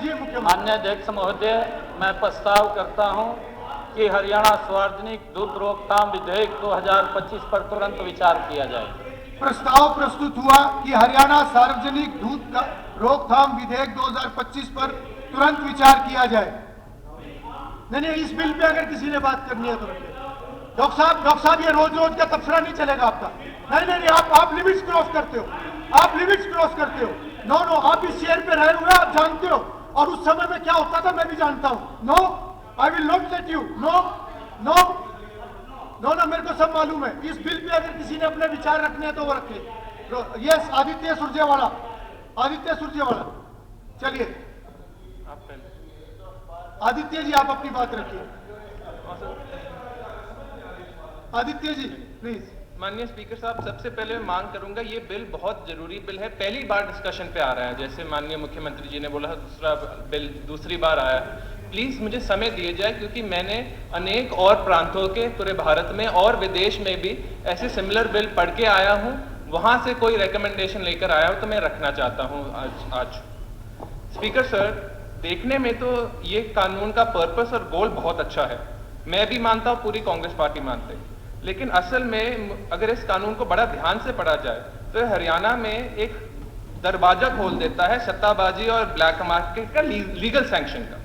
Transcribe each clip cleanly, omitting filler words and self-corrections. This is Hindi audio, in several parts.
जी मुख्यमंत्री। माननीय अध्यक्ष महोदय, मैं प्रस्ताव करता हूं कि हरियाणा सार्वजनिक दूध रोकथाम विधेयक 2025 पर तुरंत विचार किया जाए। प्रस्ताव प्रस्तुत हुआ कि हरियाणा सार्वजनिक दूध रोकथाम विधेयक 2025 पर तुरंत विचार किया जाए। नहीं, इस बिल पे अगर किसी ने बात करनी है तो रखिए। डॉक्टर साहब, ये रोज रोज का तबसरा नहीं चलेगा आपका। नहीं, आप लिमिट्स क्रॉस करते हो, आप लिमिट्स क्रॉस करते हो। नो, आप इस चेयर पे रहे हुए आप जानते हो, और उस समय में क्या होता था मैं भी जानता हूं। No, I will not let you. No, मेरे को सब मालूम है। इस बिल पे अगर किसी ने अपने विचार रखने हैं तो वो रखे। यस, आदित्य सुरजेवाला, चलिए आदित्य जी, आप अपनी बात रखिए। आदित्य जी प्लीज। माननीय स्पीकर साहब, सबसे पहले मैं मांग करूंगा, ये बिल बहुत जरूरी बिल है, पहली बार डिस्कशन पे आ रहा है। जैसे माननीय मुख्यमंत्री जी ने बोला, दूसरा बिल दूसरी बार आया है। प्लीज मुझे समय दिए जाए, क्योंकि मैंने अनेक और प्रांतों के पूरे भारत में और विदेश में भी ऐसे सिमिलर बिल पढ़ के आया हूं। वहां से कोई रिकमेंडेशन लेकर आया हूं तो मैं रखना चाहता हूं आज। स्पीकर सर, देखने में तो ये कानून का पर्पस और गोल बहुत अच्छा है, मैं भी मानता हूं, पूरी कांग्रेस पार्टी मानते हैं। लेकिन असल में अगर इस कानून को बड़ा ध्यान से पढ़ा जाए तो हरियाणा में एक दरवाजा खोल देता है सट्टाबाजी और ब्लैक मार्केट का लीगल सैंक्शन का।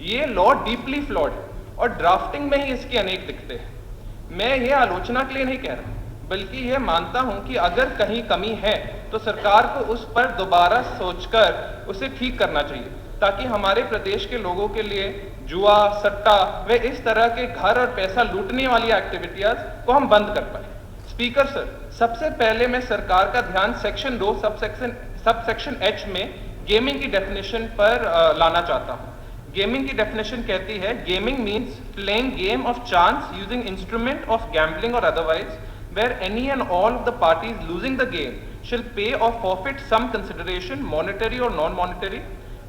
ये लॉ डीपली फ्लॉड है और ड्राफ्टिंग में ही इसकी अनेक दिक्कतें हैं। मैं ये आलोचना के लिए नहीं कह रहा, बल्कि यह मानता हूं कि अगर कहीं कमी है तो सरकार को उस पर दोबारा सोचकर उसे ठीक करना चाहिए, ताकि हमारे प्रदेश के लोगों के लिए जुआ, सट्टा व इस तरह के घर और पैसा लूटने वाली एक्टिविटीज को हम बंद कर पाए। स्पीकर सर, सबसे पहले मैं सरकार का ध्यान सेक्शन 2 सबसेक्शन H में गेमिंग की डेफिनेशन पर लाना चाहता हूं। गेमिंग की डेफिनेशन कहती है, gaming means playing game of chance using instrument of gambling और otherwise where any and all of the parties losing the game shall pay or forfeit some consideration, monetary or non-monetary,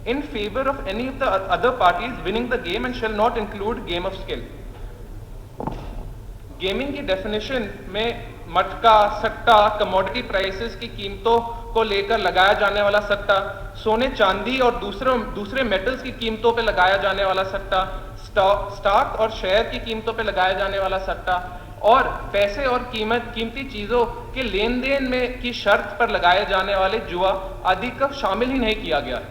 in favor of any of the other parties winning the game and shall not include game of skill. Gaming की डेफिनेशन में मटका, सट्टा, कमोडिटी प्राइसेस की कीमतों को लेकर लगाया जाने वाला सट्टा, सोने चांदी और दूसरे मेटल्स की कीमतों पर लगाया जाने वाला सट्टा, स्टॉक और शेयर की कीमतों पर लगाया जाने वाला सट्टा, और पैसे और कीमती चीजों के लेन देन में की शर्त पर लगाए जाने वाले जुआ आदि को शामिल ही नहीं किया गया है।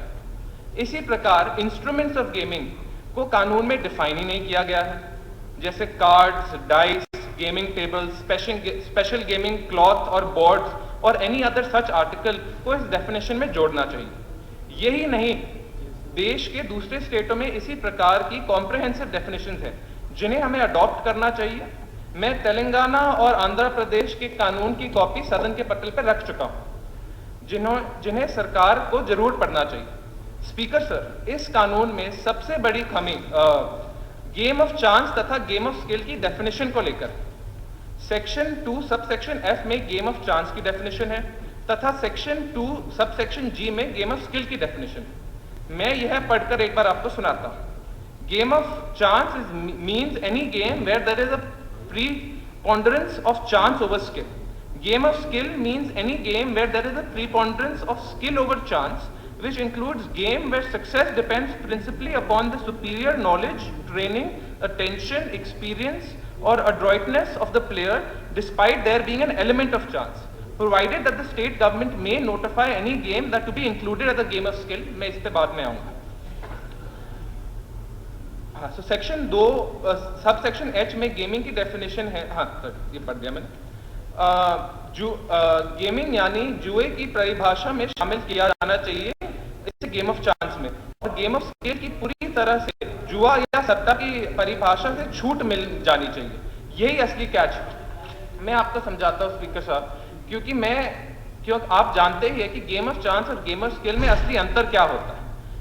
इसी प्रकार इंस्ट्रूमेंट्स ऑफ गेमिंग को कानून में डिफाइन ही नहीं किया गया है, जैसे cards, dice, gaming tables, special gaming cloth और बोर्ड्स और एनी अदर सच आर्टिकल को इस डेफिनेशन में जोड़ना चाहिए। यही नहीं, देश के दूसरे स्टेटों में इसी प्रकार की कॉम्प्रिहेंसिव डेफिनेशंस हैं जिन्हें हमें अडॉप्ट करना चाहिए। मैं तेलंगाना और आंध्र प्रदेश के कानून की कॉपी सदन के पटल पर रख चुका हूं, जिन्हें सरकार को जरूर पढ़ना चाहिए। स्पीकर सर, इस कानून में सबसे बड़ी कमी गेम ऑफ चांस तथा गेम ऑफ स्किल की डेफिनेशन को लेकर। सेक्शन 2 सबसेक्शन F में गेम ऑफ चांस की डेफिनेशन है तथा सेक्शन 2 सबसेक्शन G में गेम ऑफ स्किल की डेफिनेशन है। मैं यह पढ़कर एक बार आपको सुनाता हूं। Game of chance means any game where there is a preponderance of chance over skill. Game of skill means any game where there is a preponderance of skill over chance, which includes game where success depends principally upon the superior knowledge, training, attention, experience or adroitness of the player, despite there being an element of chance, provided that the state government may notify any game that to be included as a game of skill. मैं इस पे बाद में आऊंगा। हाँ, so सेक्शन 2 सबसेक्शन H में गेमिंग की डेफिनेशन है। हाँ, तो ये पढ़ दिया मैंने। गेमिंग यानी जुए की परिभाषा में शामिल किया जाना चाहिए इस गेम ऑफ चांस में, और गेम ऑफ स्किल की पूरी तरह से जुआ या सट्टा की परिभाषा से छूट मिल जानी चाहिए। यही असली कैच है। मैं आपको समझाता हूँ स्पीकर साहब, क्योंकि आप जानते ही है कि गेम ऑफ चांस और गेम ऑफ स्किल में असली अंतर क्या होता है।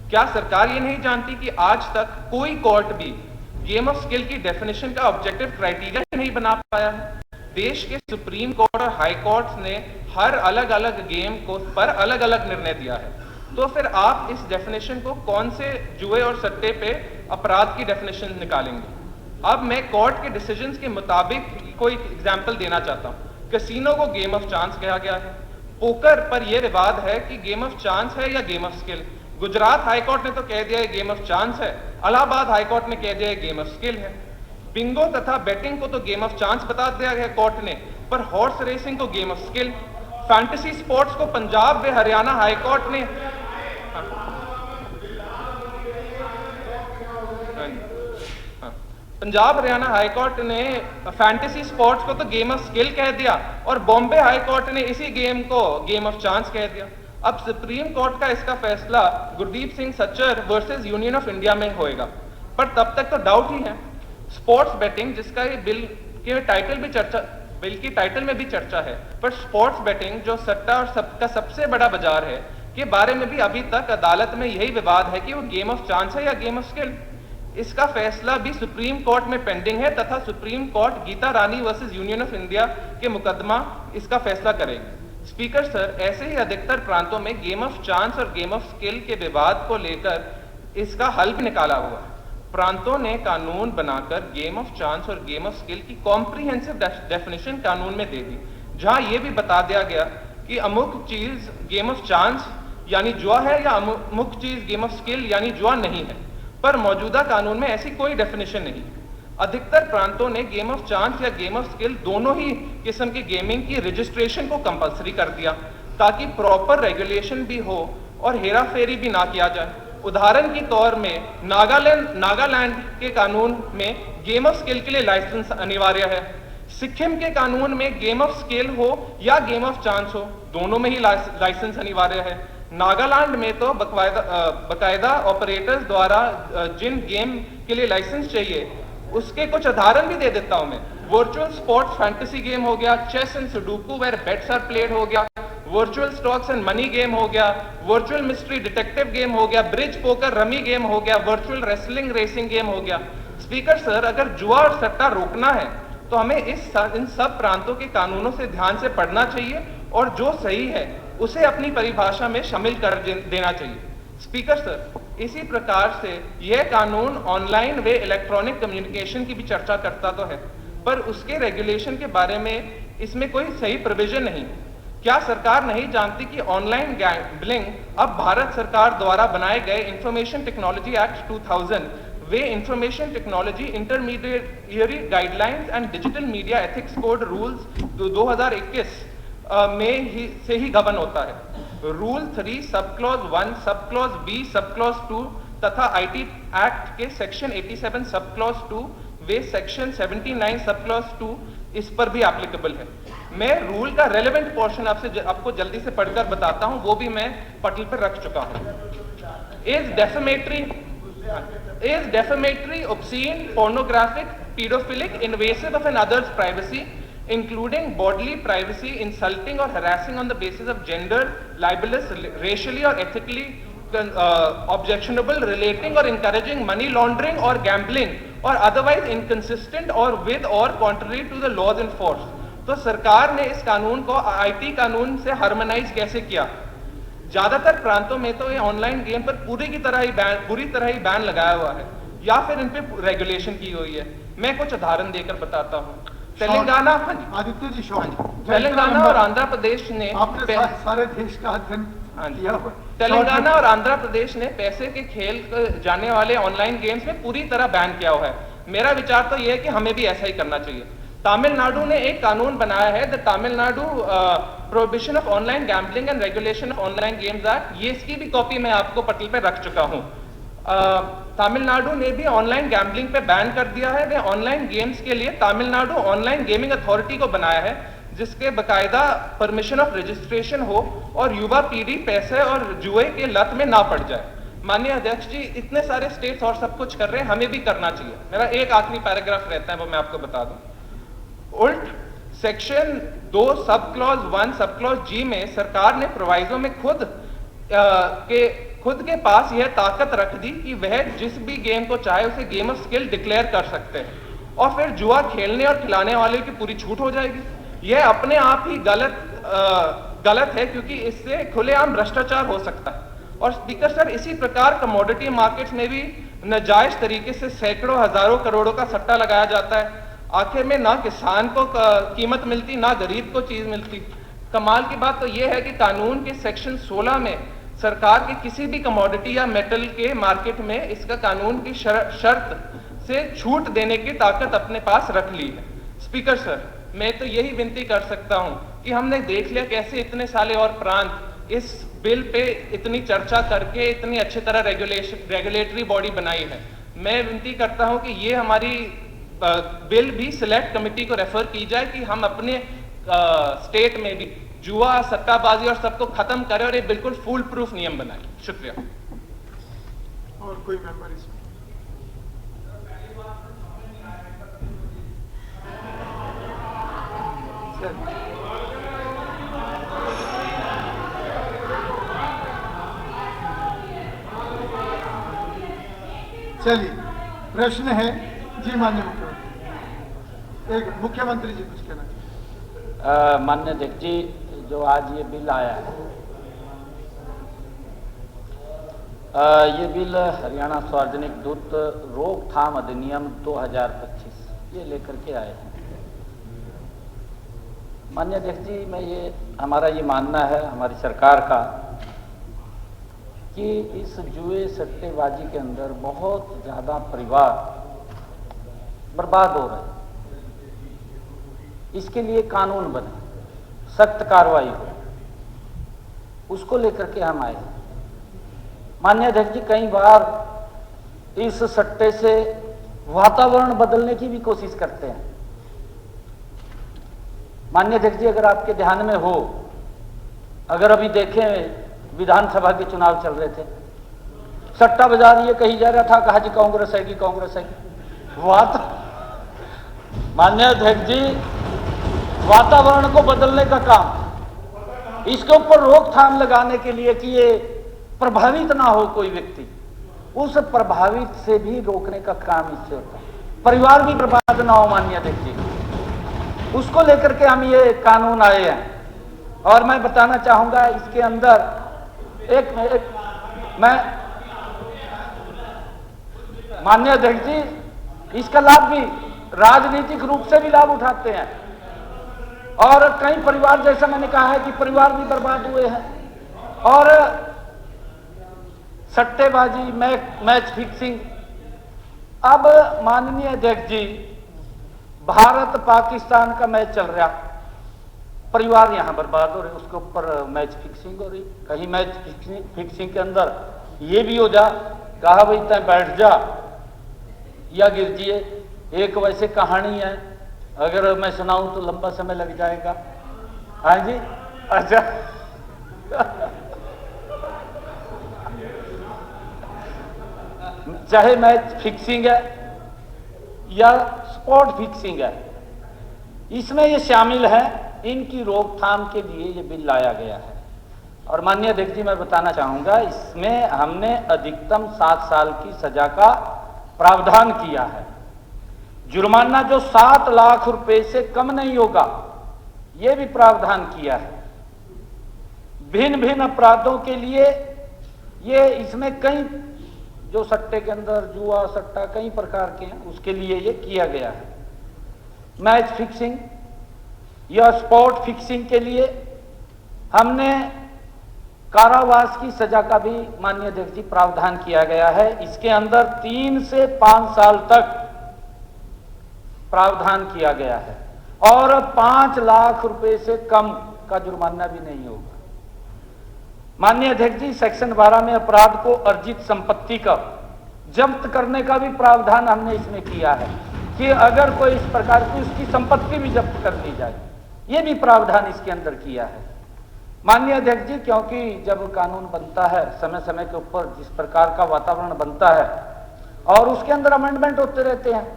क्या सरकार ये नहीं जानती कि आज तक कोई कोर्ट भी गेम ऑफ स्किल की डेफिनेशन का ऑब्जेक्टिव क्राइटेरिया नहीं बना पाया है? देश के सुप्रीम कोर्ट और हाई कोर्ट्स ने हर अलग अलग गेम को पर अलग अलग निर्णय दिया है, तो फिर आप इस डेफिनेशन को कौन से जुए और सट्टे पे अपराध की डेफिनेशन निकालेंगे? अब मैं कोर्ट के डिसीजंस के मुताबिक कोई एग्जाम्पल देना चाहता हूँ। कैसीनो को गेम ऑफ चांस कहा गया है। पोकर पर यह विवाद है कि गेम ऑफ चांस है या game of skill. Gujarat high court ने तो कह दिया गेम ऑफ चांस है, इलाहाबाद हाईकोर्ट ने कह दिया गेम ऑफ स्किल है। बिंगो तथा बैटिंग को तो गेम ऑफ चांस बता दिया गया कोर्ट ने, पर हॉर्स रेसिंग को game of skill. Fantasy sports को पंजाब व हरियाणा हाईकोर्ट ने पंजाब हरियाणा हाईकोर्ट ने फैंटेसी स्पोर्ट्स को तो गेम ऑफ स्किल कह दिया और बॉम्बे हाईकोर्ट ने इसी गेम को गेम ऑफ चांस कह दिया। अब सुप्रीम कोर्ट का इसका फैसला Gurdeep Singh Sachar versus Union of India में होएगा, पर तब तक तो डाउट ही है। स्पोर्ट्स बेटिंग, जिसका ये बिल की टाइटल में भी चर्चा है, पर स्पोर्ट्स बेटिंग जो सट्टा और सबका सबसे बड़ा बाजार है के बारे में भी अभी तक अदालत में यही विवाद है कि वो गेम ऑफ चांस है या गेम ऑफ स्किल। इसका फैसला भी सुप्रीम कोर्ट में पेंडिंग है तथा Supreme Court Gita Rani versus Union of India के मुकदमा इसका फैसला करेगी। स्पीकर सर, ऐसे ही अधिकतर प्रांतों में गेम ऑफ चांस और गेम ऑफ स्किल के विवाद को लेकर इसका हल भी निकाला हुआ है। प्रांतों ने कानून बनाकर गेम ऑफ चांस और गेम ऑफ स्किल की कॉम्प्रिहेंसिव डेफिनेशन कानून में दे दी, जहां यह भी बता दिया गया कि अमुक चीज गेम ऑफ चांस यानी जुआ है या अमुक चीज गेम ऑफ स्किल यानी जुआ नहीं है, पर मौजूदा कानून में ऐसी कोई डेफिनेशन नहीं। अधिकतर प्रांतों ने गेम ऑफ चांस या गेम ऑफ स्किल दोनों ही किस्म की गेमिंग की रजिस्ट्रेशन को कंपलसरी कर दिया ताकि प्रॉपर रेगुलेशन भी हो और हेराफेरी भी ना किया जाए। उदाहरण के तौर में नागालैंड के कानून में गेम ऑफ स्किल के लिए लाइसेंस अनिवार्य है। सिक्किम के कानून में गेम ऑफ स्किल हो या गेम ऑफ चांस हो, दोनों में ही लाइसेंस अनिवार्य है। नागालैंड में तो बकायदा ऑपरेटर्स द्वारा जिन गेम के लिए लाइसेंस चाहिए उसके कुछ उदाहरण भी दे देता हूं मैं। वर्चुअल स्पोर्ट्स फैंटेसी गेम हो गया, chess and sudoku where bets are played हो गया, virtual stocks and money game हो गया, वर्चुअल मिस्ट्री डिटेक्टिव गेम हो गया, ब्रिज पोकर रमी गेम हो गया, वर्चुअल रेसलिंग रेसिंग गेम हो गया। स्पीकर सर, अगर जुआ और सट्टा रोकना है तो हमें इन सब प्रांतों के कानूनों से ध्यान से पढ़ना चाहिए और जो सही है उसे अपनी परिभाषा में शामिल कर देना चाहिए। स्पीकर सर, इसी प्रकार से यह कानून ऑनलाइन व इलेक्ट्रॉनिक कम्युनिकेशन की भी चर्चा करता तो है, पर उसके रेगुलेशन के बारे में इसमें कोई सही प्रोविजन नहीं। क्या सरकार नहीं जानती कि ऑनलाइन गैम्बलिंग अब भारत सरकार द्वारा बनाए गए information technology act 2000 way information technology intermediate guidelines and digital media ethics code rules 2021 से ही गवर्न होता है। Rule 3 sub clause 1 sub clause B sub clause 2 तथा आईटी एक्ट के सेक्शन 87 सब क्लॉज 2 वे सेक्शन 79 सब क्लॉज 2 इस पर भी एप्लीकेबल है। मैं रूल का रेलेवेंट पोर्शन आपको जल्दी से पढ़कर बताता हूं, वो भी मैं पटल पर रख चुका हूं। Is defamatory, obscene, pornographic, pedophilic, invasive of another's privacy, including bodily privacy, insulting or harassing on the basis of gender, libelous, racially or ethically objectionable, relating or encouraging money laundering or gambling, or otherwise inconsistent or with or contrary to the laws in force। तो सरकार ने इस कानून को आईटी कानून से हार्मोनाइज कैसे किया? ज्यादातर प्रांतों में तो ये ऑनलाइन गेम पर पूरी तरह ही बैन लगाया हुआ है या फिर इन पे रेगुलेशन की हुई है। मैं कुछ उदाहरण देकर बताता हूँ। तेलंगाना आदित्य जी, तेलंगाना और आंध्र प्रदेश ने सारे देश का अध्ययन किया हुआ। तेलंगाना और आंध्र प्रदेश ने पैसे के खेल जाने वाले ऑनलाइन गेम्स में पूरी तरह बैन किया हुआ है। मेरा विचार तो यह है कि हमें भी ऐसा ही करना चाहिए। तमिलनाडु ने एक कानून बनाया है, the Tamil Nadu prohibition of online gambling and regulation of online games act. ये इसकी भी कॉपी मैं आपको पटल पे रख चुका हूं। तमिलनाडु ने भी ऑनलाइन गैम्बलिंग पे बैन कर दिया है। वे ऑनलाइन गेम्स के लिए तमिलनाडु ऑनलाइन गेमिंग अथॉरिटी को बनाया है, जिसके बकायदा परमिशन ऑफ रजिस्ट्रेशन हो और युवा पीढ़ी पैसे और जुए के लत में ना पड़ जाए। माननीय अध्यक्ष जी, इतने सारे स्टेट्स और सब कुछ कर रहे हैं, हमें भी करना चाहिए। मेरा एक आखिरी पैराग्राफ रहता है, वो मैं आपको बता दूं। उल्ट section 2 sub clause 1 sub clause जी में सरकार ने प्रोवाइजो में खुद के पास यह ताकत रख दी कि वह जिस भी गेम को चाहे उसे गेम ऑफ स्किल डिक्लेयर कर सकते हैं और फिर जुआ खेलने और खिलाने वाले की पूरी छूट हो जाएगी। यह अपने आप ही गलत है, क्योंकि इससे खुलेआम भ्रष्टाचार हो सकता है। और स्पीकर सर, इसी प्रकार कमोडिटी मार्केट्स में भी नाजायज तरीके से सैकड़ों हजारों करोड़ों का सट्टा लगाया जाता है। आखिर में ना किसान को कीमत मिलती, ना गरीब को चीज मिलती। कमाल की बात तो यह है कि कानून के सेक्शन 16 में सरकार के किसी भी कमोडिटी या मेटल के मार्केट में इसका कानून की शर्त से छूट देने की ताकत अपने पास रख ली है। स्पीकर सर, मैं तो यही विनती कर सकता हूं कि हमने देख लिया कैसे इतने साले और प्रांत इस बिल पे इतनी चर्चा करके इतनी अच्छी तरह रेगुलेटरी बॉडी बनाई है। मैं विनती करता हूं कि ये हमारी बिल भी सिलेक्ट कमेटी को रेफर की जाए कि हम अपने स्टेट में भी जुआ, सट्टाबाजी और सबको खत्म करें और ये बिल्कुल फूल प्रूफ नियम बनाए। शुक्रिया। और कोई मेंबर इसमें? चलिए, प्रश्न है जी। माननीय मुख्यमंत्री, एक मुख्यमंत्री जी कुछ कहना। माननीय अध्यक्ष जी, जो आज ये बिल आया है, ये बिल हरियाणा सार्वजनिक दूध रोकथाम अधिनियम 2025 ये लेकर के आए हैं। माननीय अध्यक्ष जी, हमारा ये मानना है, हमारी सरकार का, कि इस जुए सट्टेबाजी के अंदर बहुत ज्यादा परिवार बर्बाद हो रहे हैं। इसके लिए कानून बने, सख्त कार्रवाई हो, उसको लेकर के हम आए। माननीय अध्यक्ष जी, कई बार इस सट्टे से वातावरण बदलने की भी कोशिश करते हैं। माननीय अध्यक्ष जी, अगर आपके ध्यान में हो, अगर अभी देखें विधानसभा के चुनाव चल रहे थे, सट्टा बाजार ये कही जा रहा था, कहा जी कांग्रेस है कि कांग्रेस है। माननीय अध्यक्ष जी, वातावरण को बदलने का काम, इसके ऊपर रोकथाम लगाने के लिए कि ये प्रभावित ना हो कोई व्यक्ति, उस प्रभावित से भी रोकने का काम इससे होता है। परिवार भी बर्बाद ना हो माननीय अध्यक्ष जी, उसको लेकर के हम ये कानून आए हैं। और मैं बताना चाहूंगा इसके अंदर मैं माननीय अध्यक्ष जी, इसका लाभ भी राजनीतिक रूप से भी लाभ उठाते हैं, और कई परिवार, जैसा मैंने कहा है कि परिवार भी बर्बाद हुए हैं। और सट्टेबाजी, मैच फिक्सिंग, अब माननीय अध्यक्ष जी, भारत पाकिस्तान का मैच चल रहा, परिवार यहां बर्बाद हो रहे, उसके ऊपर मैच फिक्सिंग हो रही। कहीं मैच फिक्सिंग के अंदर ये भी हो जा, कहा भाई तय बैठ जा या गिर जिए। एक वैसे कहानी है, अगर मैं सुनाऊं तो लंबा समय लग जाएगा। हाँ जी, अच्छा चाहे मैच फिक्सिंग है या स्पॉट फिक्सिंग है, इसमें ये शामिल है। इनकी रोकथाम के लिए ये बिल लाया गया है। और माननीय अध्यक्ष जी, मैं बताना चाहूंगा, इसमें हमने अधिकतम 7 साल की सजा का प्रावधान किया है। जुर्माना जो 7 लाख रुपए से कम नहीं होगा, यह भी प्रावधान किया है। भिन्न भिन्न अपराधों के लिए ये, इसमें कई जो सट्टे के अंदर जुआ सट्टा कई प्रकार के हैं, उसके लिए ये किया गया है। मैच फिक्सिंग या स्पॉट फिक्सिंग के लिए हमने कारावास की सजा का भी माननीय अध्यक्ष जी प्रावधान किया गया है। इसके अंदर 3 से 5 साल तक प्रावधान किया गया है, और 5 लाख रुपए से कम का जुर्माना भी नहीं होगा। माननीय अध्यक्ष जी, सेक्शन 12 में अपराध को अर्जित संपत्ति का जब्त करने का भी प्रावधान हमने इसमें किया है, कि अगर कोई इस प्रकार की उसकी संपत्ति भी जब्त कर ली जाए, ये भी प्रावधान इसके अंदर किया है। माननीय अध्यक्ष जी, क्योंकि जब कानून बनता है, समय समय के ऊपर जिस प्रकार का वातावरण बनता है और उसके अंदर अमेंडमेंट होते रहते हैं,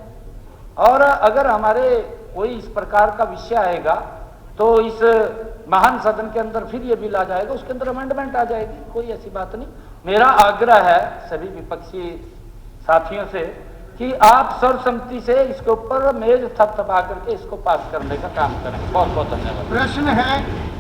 और अगर हमारे कोई इस प्रकार का विषय आएगा तो इस महान सदन के अंदर फिर ये बिल आ जाएगा, उसके अंदर अमेंडमेंट आ जाएगी, कोई ऐसी बात नहीं। मेरा आग्रह है सभी विपक्षी साथियों से कि आप सर्वसम्मति से इसके ऊपर मेज थपथपा करके इसको पास करने का काम करें। बहुत बहुत धन्यवाद। प्रश्न है